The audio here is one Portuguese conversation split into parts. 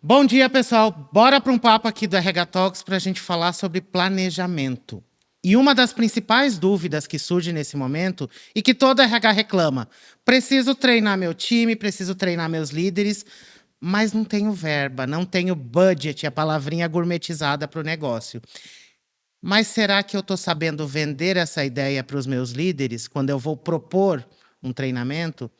Bom dia, pessoal. Bora para um papo aqui do RH Talks para a gente falar sobre planejamento. E uma das principais dúvidas que surge nesse momento e que todo RH reclama: preciso treinar meu time, preciso treinar meus líderes, mas não tenho verba, não tenho budget, a palavrinha gourmetizada para o negócio. Mas será que eu estou sabendo vender essa ideia para os meus líderes quando eu vou propor um treinamento?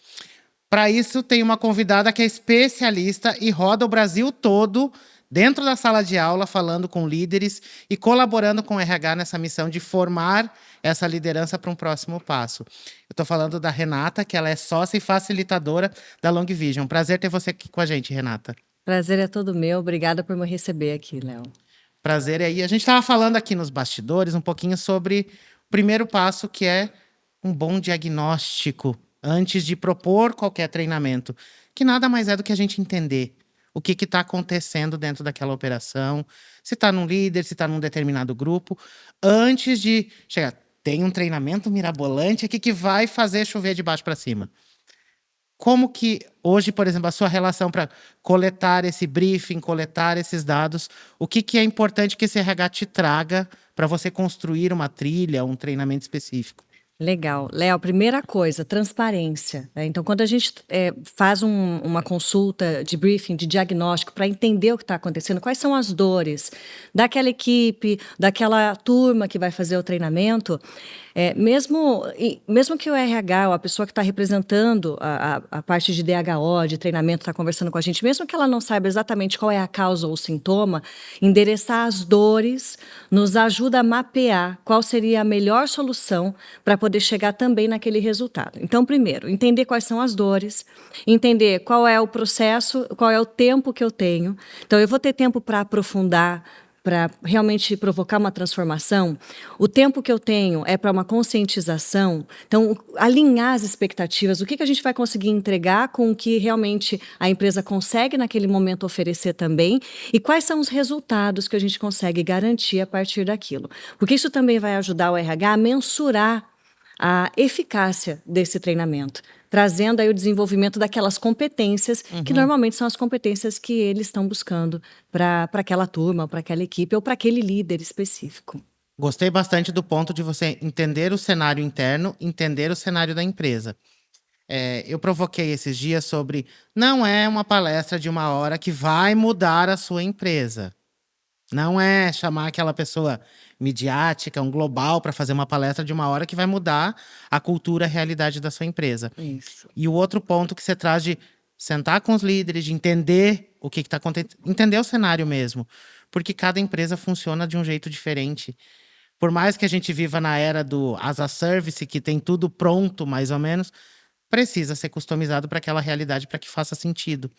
Para isso, tem uma convidada que é especialista e roda o Brasil todo dentro da sala de aula, falando com líderes e colaborando com o RH nessa missão de formar essa liderança para um próximo passo. Eu estou falando da Renata, que ela é sócia e facilitadora da Long Vision. Prazer ter você aqui com a gente, Renata. Prazer é todo meu. Obrigada por me receber aqui, Léo. Prazer é aí. A gente estava falando aqui nos bastidores um pouquinho sobre o primeiro passo, que é um bom diagnóstico antes de propor qualquer treinamento, que nada mais é do que a gente entender o que está acontecendo dentro daquela operação, se está num líder, se está num determinado grupo, antes de chegar. Tem um treinamento mirabolante aqui que vai fazer chover de baixo para cima. Como que hoje, por exemplo, a sua relação para coletar esse briefing, coletar esses dados, o que é importante que esse RH te traga para você construir uma trilha, um treinamento específico? Legal. Léo, primeira coisa, transparência, né? Então, quando a gente faz uma consulta de briefing, de diagnóstico, para entender o que está acontecendo, quais são as dores daquela equipe, daquela turma que vai fazer o treinamento, mesmo que o RH, ou a pessoa que está representando a parte de DHO, de treinamento, está conversando com a gente, mesmo que ela não saiba exatamente qual é a causa ou o sintoma, endereçar as dores nos ajuda a mapear qual seria a melhor solução para poder chegar também naquele resultado. Então, primeiro, entender quais são as dores, entender qual é o processo, qual é o tempo que eu tenho. Então, eu vou ter tempo para aprofundar, para realmente provocar uma transformação. O tempo que eu tenho é para uma conscientização. Então, alinhar as expectativas, o que a gente vai conseguir entregar com o que realmente a empresa consegue naquele momento oferecer também, e quais são os resultados que a gente consegue garantir a partir daquilo. Porque isso também vai ajudar o RH a mensurar a eficácia desse treinamento, trazendo aí o desenvolvimento daquelas competências que normalmente são as competências que eles estão buscando para aquela turma, para aquela equipe ou para aquele líder específico. Gostei bastante do ponto de você entender o cenário interno, entender o cenário da empresa. Eu provoquei esses dias sobre não é uma palestra de 1 hora que vai mudar a sua empresa. Não é chamar aquela pessoa midiática, um global, para fazer uma palestra de 1 hora que vai mudar a cultura, a realidade da sua empresa. Isso. E o outro ponto que você traz de sentar com os líderes, de entender o que está acontecendo, entender o cenário mesmo. Porque cada empresa funciona de um jeito diferente. Por mais que a gente viva na era do as a service, que tem tudo pronto, mais ou menos, precisa ser customizado para aquela realidade, para que faça sentido.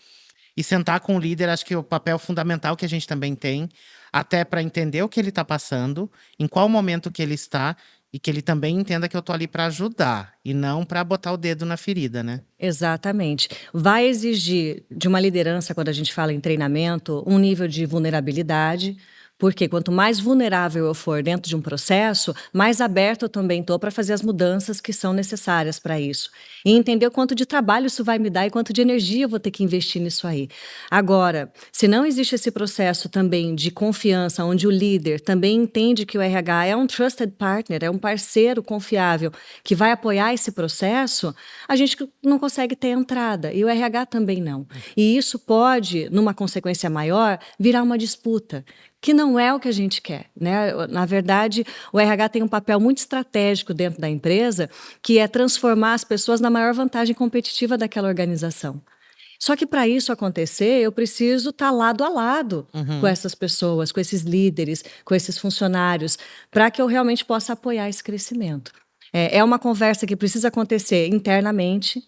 E sentar com o líder, acho que é o papel fundamental que a gente também tem, até para entender o que ele está passando, em qual momento que ele está, e que ele também entenda que eu estou ali para ajudar, e não para botar o dedo na ferida, né? Exatamente. Vai exigir de uma liderança, quando a gente fala em treinamento, um nível de vulnerabilidade, porque quanto mais vulnerável eu for dentro de um processo, mais aberto eu também estou para fazer as mudanças que são necessárias para isso. E entender o quanto de trabalho isso vai me dar e quanto de energia eu vou ter que investir nisso aí. Agora, se não existe esse processo também de confiança, onde o líder também entende que o RH é um trusted partner, é um parceiro confiável que vai apoiar esse processo, a gente não consegue ter entrada, e o RH também não. E isso pode, numa consequência maior, virar uma disputa, que não é o que a gente quer, né? Na verdade, o RH tem um papel muito estratégico dentro da empresa, que é transformar as pessoas na maior vantagem competitiva daquela organização. Só que para isso acontecer, eu preciso estar lado a lado com essas pessoas, com esses líderes, com esses funcionários, para que eu realmente possa apoiar esse crescimento. É uma conversa que precisa acontecer internamente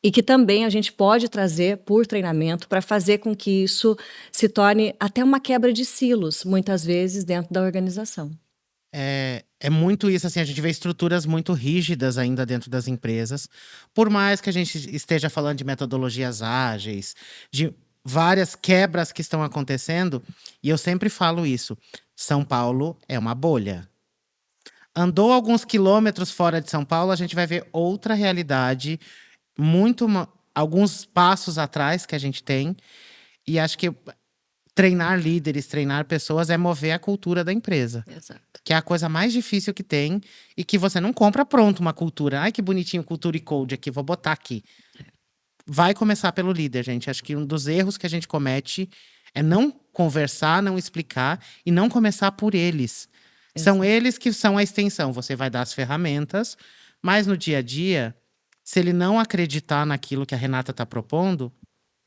e que também a gente pode trazer por treinamento para fazer com que isso se torne até uma quebra de silos, muitas vezes, dentro da organização. É muito isso, assim, a gente vê estruturas muito rígidas ainda dentro das empresas. Por mais que a gente esteja falando de metodologias ágeis, de várias quebras que estão acontecendo, e eu sempre falo isso: São Paulo é uma bolha. Andou alguns quilômetros fora de São Paulo, a gente vai ver outra realidade, alguns passos atrás que a gente tem. E acho que treinar líderes, treinar pessoas é mover a cultura da empresa. Exato. Que é a coisa mais difícil que tem e que você não compra pronto uma cultura. Ai, que bonitinho, cultura e code aqui, vou botar aqui. Vai começar pelo líder, gente. Acho que um dos erros que a gente comete é não conversar, não explicar e não começar por eles. São eles que são a extensão. Você vai dar as ferramentas, mas no dia a dia, se ele não acreditar naquilo que a Renata está propondo,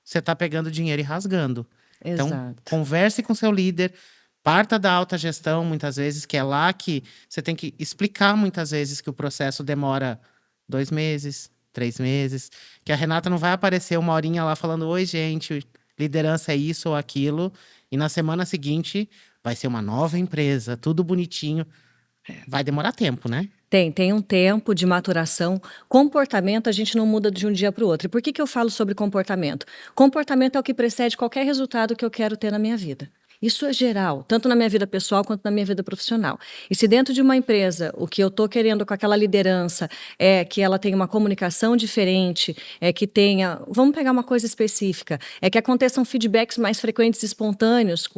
você está pegando dinheiro e rasgando. Então, Exato. converse com seu líder, parta da alta gestão, muitas vezes, que é lá que você tem que explicar, muitas vezes, que o processo demora 2 meses, 3 meses, que a Renata não vai aparecer uma horinha lá falando: oi, gente, liderança é isso ou aquilo, e na semana seguinte vai ser uma nova empresa, tudo bonitinho. Vai demorar tempo, né? Tem um tempo de maturação. Comportamento a gente não muda de um dia para o outro. E por que que eu falo sobre comportamento? Comportamento é o que precede qualquer resultado que eu quero ter na minha vida. Isso é geral, tanto na minha vida pessoal quanto na minha vida profissional. E se dentro de uma empresa o que eu estou querendo com aquela liderança é que ela tenha uma comunicação diferente, é que tenha, vamos pegar uma coisa específica, é que aconteçam feedbacks mais frequentes e espontâneos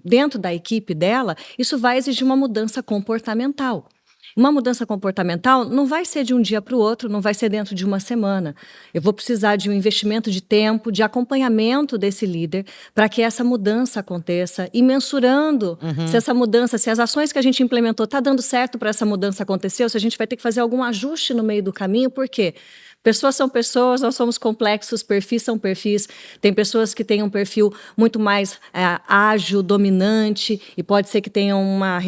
dentro da equipe dela, isso vai exigir uma mudança comportamental. Uma mudança comportamental não vai ser de um dia para o outro, não vai ser dentro de uma semana. Eu vou precisar de um investimento de tempo, de acompanhamento desse líder para que essa mudança aconteça e mensurando se essa mudança, se as ações que a gente implementou está dando certo para essa mudança acontecer, ou se a gente vai ter que fazer algum ajuste no meio do caminho. Por quê? Pessoas são pessoas, nós somos complexos, perfis são perfis. Tem pessoas que têm um perfil muito mais ágil, dominante, e pode ser que tenham uma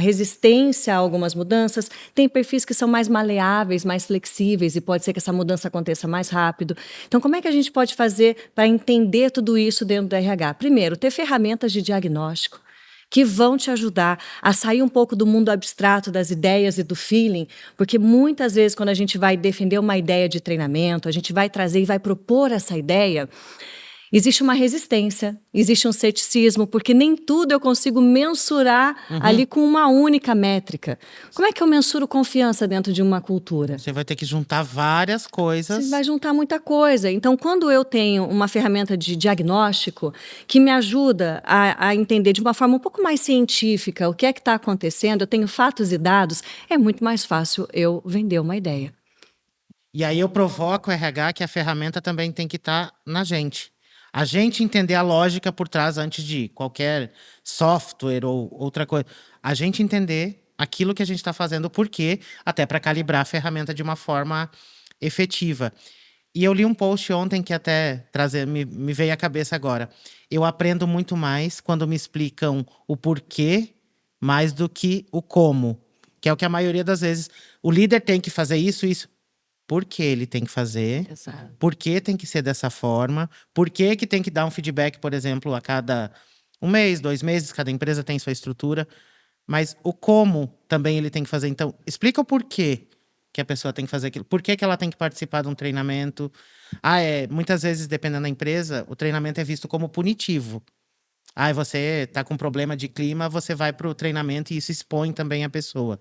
resistência a algumas mudanças. Tem perfis que são mais maleáveis, mais flexíveis, e pode ser que essa mudança aconteça mais rápido. Então, como é que a gente pode fazer para entender tudo isso dentro do RH? Primeiro, ter ferramentas de diagnóstico que vão te ajudar a sair um pouco do mundo abstrato das ideias e do feeling, porque muitas vezes quando a gente vai defender uma ideia de treinamento, a gente vai trazer e vai propor essa ideia, existe uma resistência, existe um ceticismo, porque nem tudo eu consigo mensurar ali com uma única métrica. Como é que eu mensuro confiança dentro de uma cultura? Você vai ter que juntar várias coisas. Você vai juntar muita coisa. Então, quando eu tenho uma ferramenta de diagnóstico que me ajuda a entender de uma forma um pouco mais científica o que é que está acontecendo, eu tenho fatos e dados, é muito mais fácil eu vender uma ideia. E aí eu provoco o RH que a ferramenta também tem que estar na gente. A gente entender a lógica por trás antes de qualquer software ou outra coisa. A gente entender aquilo que a gente está fazendo, por quê, até para calibrar a ferramenta de uma forma efetiva. E eu li um post ontem que até me veio à cabeça agora. Eu aprendo muito mais quando me explicam o porquê mais do que o como. Que é o que a maioria das vezes... O líder tem que fazer isso, isso. Por que ele tem que fazer? Exato. Por que tem que ser dessa forma? Por que tem que dar um feedback, por exemplo, a cada 1 mês, 2 meses? Cada empresa tem sua estrutura. Mas o como também ele tem que fazer. Então, explica o porquê que a pessoa tem que fazer aquilo. Por que ela tem que participar de um treinamento? Muitas vezes, dependendo da empresa, o treinamento é visto como punitivo. Você está com problema de clima, você vai para o treinamento e isso expõe também a pessoa.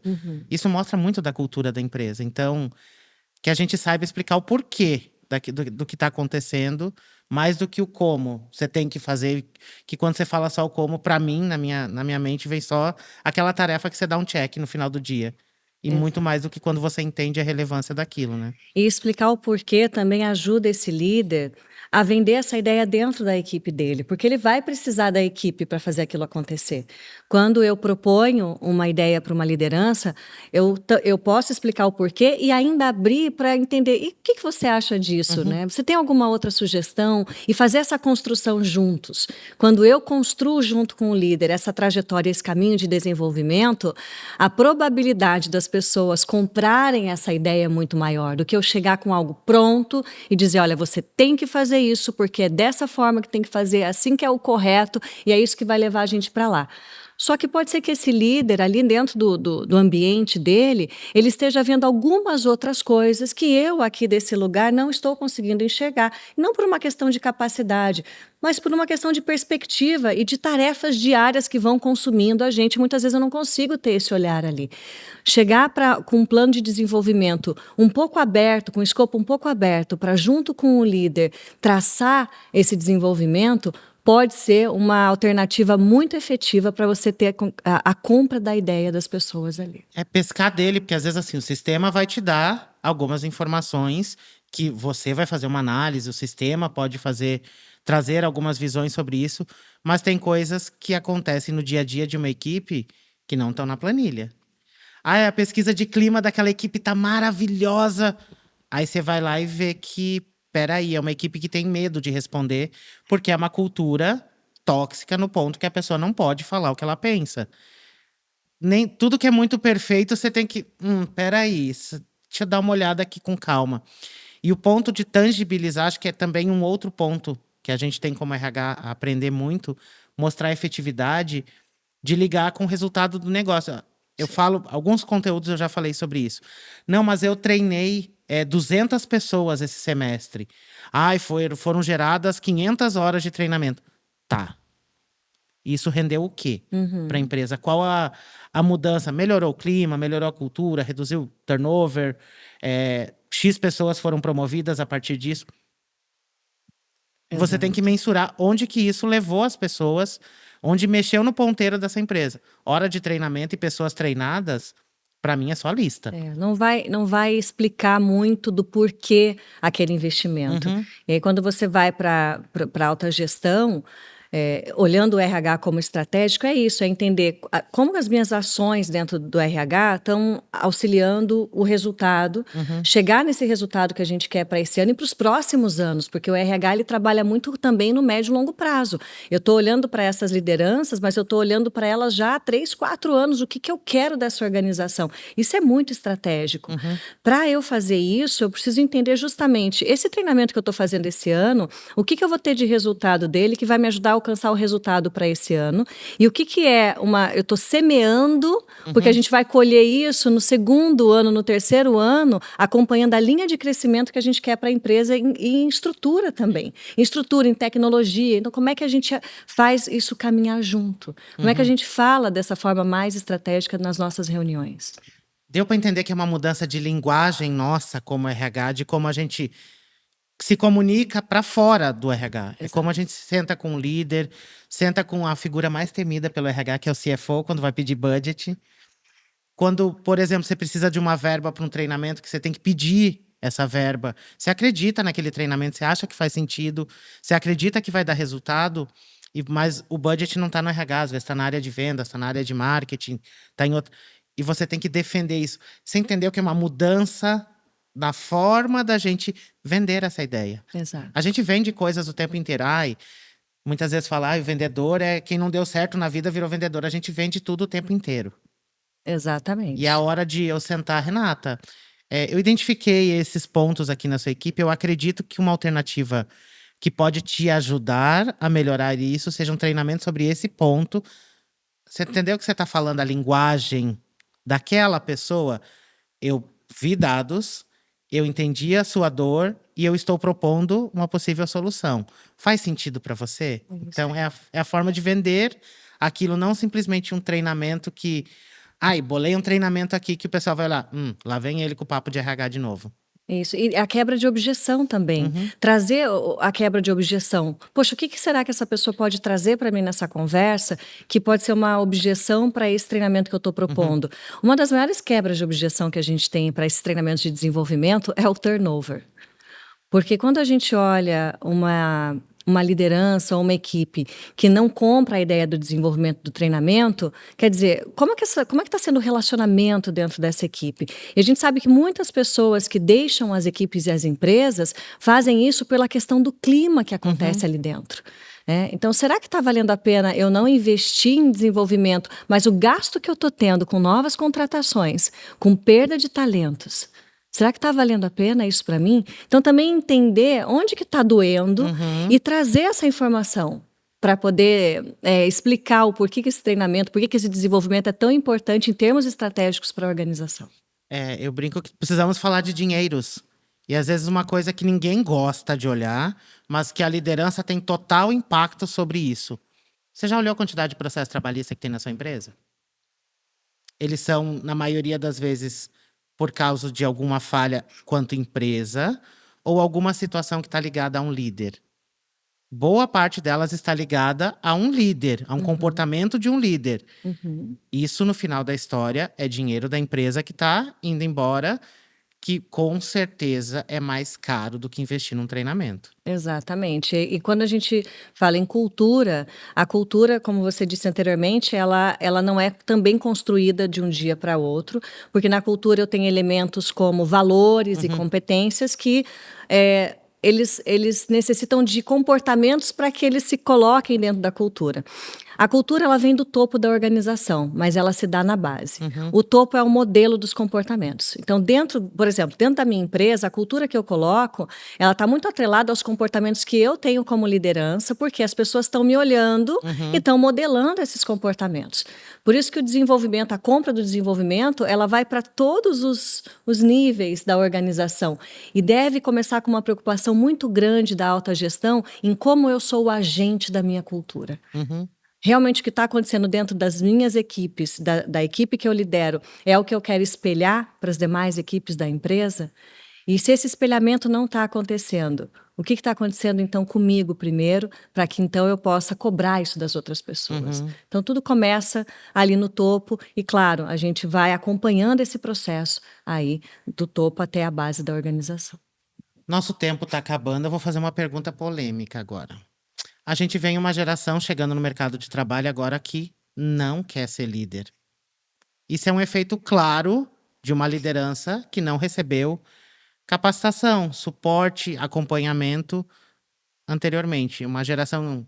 Isso mostra muito da cultura da empresa. Então, que a gente saiba explicar o porquê do que está acontecendo, mais do que o como você tem que fazer. Que quando você fala só o como, para mim, na minha mente, vem só aquela tarefa que você dá um check no final do dia. E muito mais do que quando você entende a relevância daquilo, né? E explicar o porquê também ajuda esse líder a vender essa ideia dentro da equipe dele, porque ele vai precisar da equipe para fazer aquilo acontecer. Quando eu proponho uma ideia para uma liderança, eu posso explicar o porquê e ainda abrir para entender, e o que você acha disso, né? Você tem alguma outra sugestão? E fazer essa construção juntos. Quando eu construo junto com o líder essa trajetória, esse caminho de desenvolvimento, a probabilidade das pessoas comprarem essa ideia é muito maior do que eu chegar com algo pronto e dizer, olha, você tem que fazer isso porque é dessa forma que tem que fazer, é assim que é o correto e é isso que vai levar a gente para lá. Só que pode ser que esse líder, ali dentro do ambiente dele, ele esteja vendo algumas outras coisas que eu, aqui desse lugar, não estou conseguindo enxergar. Não por uma questão de capacidade, mas por uma questão de perspectiva e de tarefas diárias que vão consumindo a gente. Muitas vezes eu não consigo ter esse olhar ali. Chegar com um plano de desenvolvimento um pouco aberto, com escopo um pouco aberto, para junto com o líder traçar esse desenvolvimento, pode ser uma alternativa muito efetiva para você ter a compra da ideia das pessoas ali. É pescar dele, porque às vezes assim, o sistema vai te dar algumas informações que você vai fazer uma análise, o sistema pode trazer algumas visões sobre isso, mas tem coisas que acontecem no dia a dia de uma equipe que não estão na planilha. Ah, a pesquisa de clima daquela equipe tá maravilhosa. Aí você vai lá e vê que, peraí, é uma equipe que tem medo de responder, porque é uma cultura tóxica no ponto que a pessoa não pode falar o que ela pensa. Nem tudo que é muito perfeito, você tem que. Peraí, deixa eu dar uma olhada aqui com calma. E o ponto de tangibilizar, acho que é também um outro ponto que a gente tem como RH aprender muito, mostrar a efetividade de ligar com o resultado do negócio. Eu falo, alguns conteúdos eu já falei sobre isso. Não, mas eu treinei 200 pessoas esse semestre. Ai, foram geradas 500 horas de treinamento. Tá. Isso rendeu o quê para a empresa? Qual a mudança? Melhorou o clima, melhorou a cultura, reduziu o turnover, X pessoas foram promovidas a partir disso. Você tem que mensurar onde que isso levou as pessoas, onde mexeu no ponteiro dessa empresa. Hora de treinamento e pessoas treinadas, para mim é só lista. Não vai explicar muito do porquê aquele investimento. E aí, quando você vai para alta gestão, olhando o RH como estratégico, é isso, é entender como as minhas ações dentro do RH estão auxiliando o resultado, chegar nesse resultado que a gente quer para esse ano e para os próximos anos, porque o RH ele trabalha muito também no médio e longo prazo. Eu estou olhando para essas lideranças, mas eu estou olhando para elas já há 3, 4 anos, o que eu quero dessa organização. Isso é muito estratégico. Para eu fazer isso, eu preciso entender justamente esse treinamento que eu estou fazendo esse ano, o que eu vou ter de resultado dele que vai me ajudar a alcançar o resultado para esse ano. E o que é eu estou semeando, porque a gente vai colher isso no segundo ano, no terceiro ano, acompanhando a linha de crescimento que a gente quer para a empresa e em estrutura também. Em estrutura, em tecnologia. Então, como é que a gente faz isso caminhar junto? Como é que a gente fala dessa forma mais estratégica nas nossas reuniões? Deu para entender que é uma mudança de linguagem nossa como RH, de como a gente se comunica para fora do RH. Exato. É como a gente senta com o líder, senta com a figura mais temida pelo RH, que é o CFO, quando vai pedir budget. Quando, por exemplo, você precisa de uma verba para um treinamento, que você tem que pedir essa verba. Você acredita naquele treinamento, você acha que faz sentido, você acredita que vai dar resultado, mas o budget não está no RH, às vezes está na área de vendas, está na área de marketing, está em outra. E você tem que defender isso. Você entendeu que é uma mudança na forma da gente vender essa ideia. Exato. A gente vende coisas o tempo inteiro. Muitas vezes fala, o vendedor é quem não deu certo na vida virou vendedor. A gente vende tudo o tempo inteiro. Exatamente. E é a hora de eu sentar, Renata. Eu identifiquei esses pontos aqui na sua equipe. Eu acredito que uma alternativa que pode te ajudar a melhorar isso seja um treinamento sobre esse ponto. Você entendeu que você está falando a linguagem daquela pessoa? Eu vi dados, eu entendi a sua dor e eu estou propondo uma possível solução. Faz sentido para você? Isso. Então, é a forma de vender aquilo, não simplesmente um treinamento que... bolei um treinamento aqui que o pessoal vai lá. Lá vem ele com o papo de RH de novo. Isso, e a quebra de objeção também. Trazer a quebra de objeção. Poxa, o que será que essa pessoa pode trazer para mim nessa conversa que pode ser uma objeção para esse treinamento que eu estou propondo? Uma das maiores quebras de objeção que a gente tem para esses treinamentos de desenvolvimento é o turnover. Porque quando a gente olha uma liderança ou uma equipe que não compra a ideia do desenvolvimento do treinamento, quer dizer, como é que está sendo o relacionamento dentro dessa equipe? E a gente sabe que muitas pessoas que deixam as equipes e as empresas fazem isso pela questão do clima que acontece ali dentro. Então, será que está valendo a pena eu não investir em desenvolvimento, mas o gasto que eu estou tendo com novas contratações, com perda de talentos, será que está valendo a pena isso para mim? Então, também entender onde que está doendo e trazer essa informação para poder explicar o porquê que esse treinamento, porquê que esse desenvolvimento é tão importante em termos estratégicos para a organização. Eu brinco que precisamos falar de dinheiros. E às vezes uma coisa que ninguém gosta de olhar, mas que a liderança tem total impacto sobre isso. Você já olhou a quantidade de processo trabalhista que tem na sua empresa? Eles são, na maioria das vezes, por causa de alguma falha quanto empresa ou alguma situação que está ligada a um líder. boa parte delas está ligada a um líder, a um comportamento de um líder. Isso, no final da história, é dinheiro da empresa que está indo embora, que com certeza é mais caro do que investir num treinamento. Exatamente. E quando a gente fala em cultura, a cultura, como você disse anteriormente, ela não é também construída de um dia para outro, porque na cultura eu tenho elementos como valores e competências que eles necessitam de comportamentos para que eles se coloquem dentro da cultura. A cultura ela vem do topo da organização, mas ela se dá na base. O topo é o modelo dos comportamentos. Então, por exemplo, dentro da minha empresa, a cultura que eu coloco, ela está muito atrelada aos comportamentos que eu tenho como liderança, porque as pessoas estão me olhando e estão modelando esses comportamentos. Por isso que o desenvolvimento, a compra do desenvolvimento, ela vai para todos os níveis da organização e deve começar com uma preocupação muito grande da alta gestão em como eu sou o agente da minha cultura. Realmente o que está acontecendo dentro das minhas equipes, da equipe que eu lidero, é o que eu quero espelhar para as demais equipes da empresa? E se esse espelhamento não está acontecendo, o que está acontecendo então comigo primeiro, para que então eu possa cobrar isso das outras pessoas? Então tudo começa ali no topo e, claro, a gente vai acompanhando esse processo aí do topo até a base da organização. Nosso tempo está acabando, eu vou fazer uma pergunta polêmica agora. A gente vem uma geração chegando no mercado de trabalho agora que não quer ser líder. Isso é um efeito claro de uma liderança que não recebeu capacitação, suporte, acompanhamento anteriormente.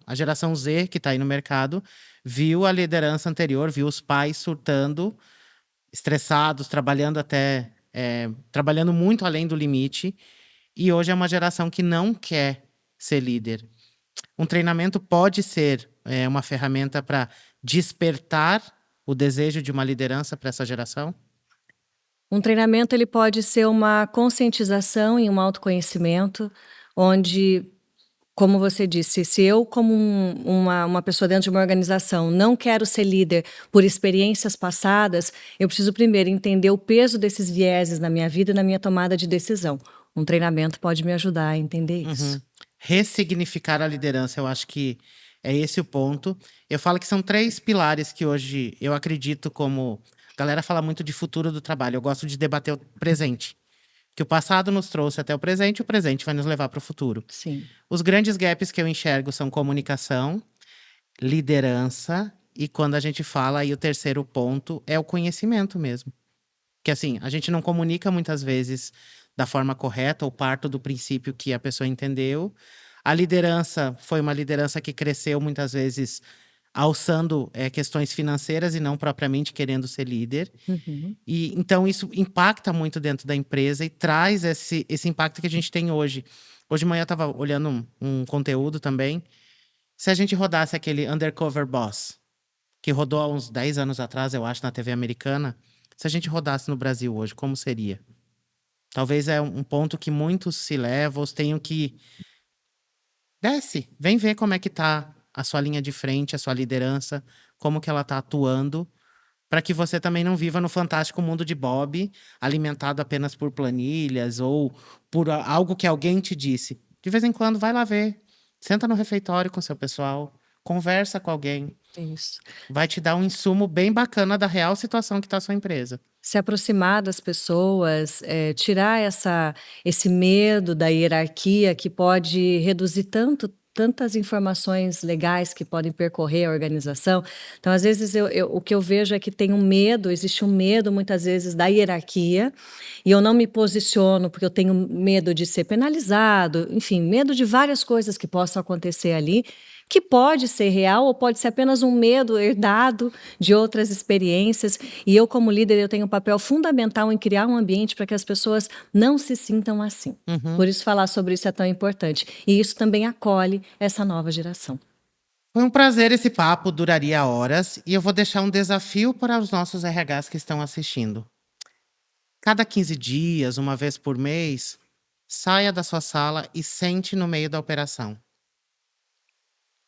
A geração Z que está aí no mercado, viu a liderança anterior, viu os pais surtando, estressados, trabalhando muito além do limite. E hoje é uma geração que não quer ser líder. Um treinamento pode ser uma ferramenta para despertar o desejo de uma liderança para essa geração? Um treinamento ele pode ser uma conscientização e um autoconhecimento, onde, como você disse, se eu, como uma pessoa dentro de uma organização, não quero ser líder por experiências passadas, eu preciso primeiro entender o peso desses vieses na minha vida e na minha tomada de decisão. Um treinamento pode me ajudar a entender isso. Ressignificar a liderança, eu acho que é esse o ponto. Eu falo que são 3 pilares que hoje eu acredito como... A galera fala muito de futuro do trabalho, eu gosto de debater o presente. Que o passado nos trouxe até o presente vai nos levar para o futuro. Sim. Os grandes gaps que eu enxergo são comunicação, liderança e quando a gente fala, aí o terceiro ponto é o conhecimento mesmo. Que assim, a gente não comunica muitas vezes da forma correta ou parto do princípio que a pessoa entendeu. A liderança foi uma liderança que cresceu muitas vezes alçando questões financeiras e não propriamente querendo ser líder. E então isso impacta muito dentro da empresa e traz esse impacto que a gente tem hoje. Hoje de manhã eu estava olhando um conteúdo também. Se a gente rodasse aquele Undercover Boss, que rodou há uns 10 anos atrás, eu acho, na TV americana, se a gente rodasse no Brasil hoje, como seria? Talvez é um ponto que muitos se levam, tenham que... Desce, vem ver como é que tá a sua linha de frente, a sua liderança, como que ela tá atuando, para que você também não viva no fantástico mundo de Bob, alimentado apenas por planilhas ou por algo que alguém te disse. De vez em quando, vai lá ver. Senta no refeitório com seu pessoal, conversa com alguém. Isso. Vai te dar um insumo bem bacana da real situação que está a sua empresa. Se aproximar das pessoas, tirar esse medo da hierarquia que pode reduzir tantas informações legais que podem percorrer a organização. Então, às vezes, o que eu vejo é que existe um medo muitas vezes da hierarquia, e eu não me posiciono porque eu tenho medo de ser penalizado, enfim, medo de várias coisas que possam acontecer ali, que pode ser real ou pode ser apenas um medo herdado de outras experiências. E eu, como líder, eu tenho um papel fundamental em criar um ambiente para que as pessoas não se sintam assim. Por isso, falar sobre isso é tão importante. E isso também acolhe essa nova geração. Foi um prazer esse papo, duraria horas. E eu vou deixar um desafio para os nossos RHs que estão assistindo. Cada 15 dias, uma vez por mês, saia da sua sala e sente no meio da operação.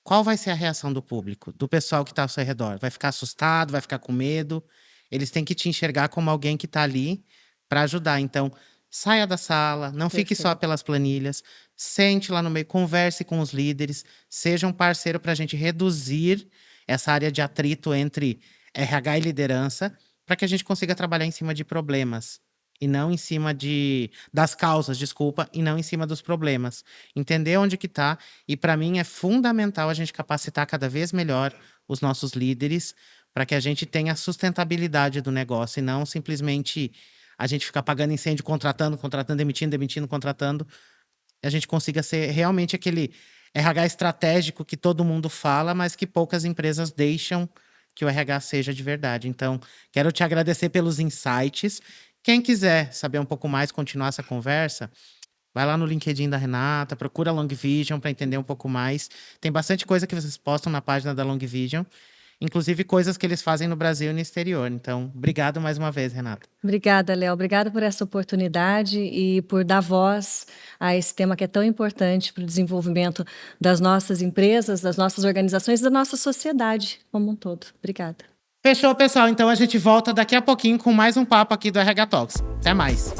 Qual vai ser a reação do público, do pessoal que está ao seu redor? Vai ficar assustado, vai ficar com medo? Eles têm que te enxergar como alguém que está ali para ajudar. Então, saia da sala, não fique só Perfeito. pelas planilhas, sente lá no meio, converse com os líderes, seja um parceiro para a gente reduzir essa área de atrito entre RH e liderança, para que a gente consiga trabalhar em cima de problemas e não em cima das causas, desculpa, e não em cima dos problemas. Entender onde que tá, e para mim é fundamental a gente capacitar cada vez melhor os nossos líderes para que a gente tenha a sustentabilidade do negócio e não simplesmente a gente ficar apagando incêndio, contratando, contratando, demitindo, demitindo, contratando. A gente consiga ser realmente aquele RH estratégico que todo mundo fala, mas que poucas empresas deixam que o RH seja de verdade. Então, quero te agradecer pelos insights. Quem quiser saber um pouco mais, continuar essa conversa, vai lá no LinkedIn da Renata, procura a Long Vision para entender um pouco mais. Tem bastante coisa que vocês postam na página da Long Vision, inclusive coisas que eles fazem no Brasil e no exterior. Então, obrigado mais uma vez, Renata. Obrigada, Léo. Obrigada por essa oportunidade e por dar voz a esse tema que é tão importante para o desenvolvimento das nossas empresas, das nossas organizações, da nossa sociedade como um todo. Obrigada. Fechou, pessoal. Então a gente volta daqui a pouquinho com mais um papo aqui do RH Talks. Até mais.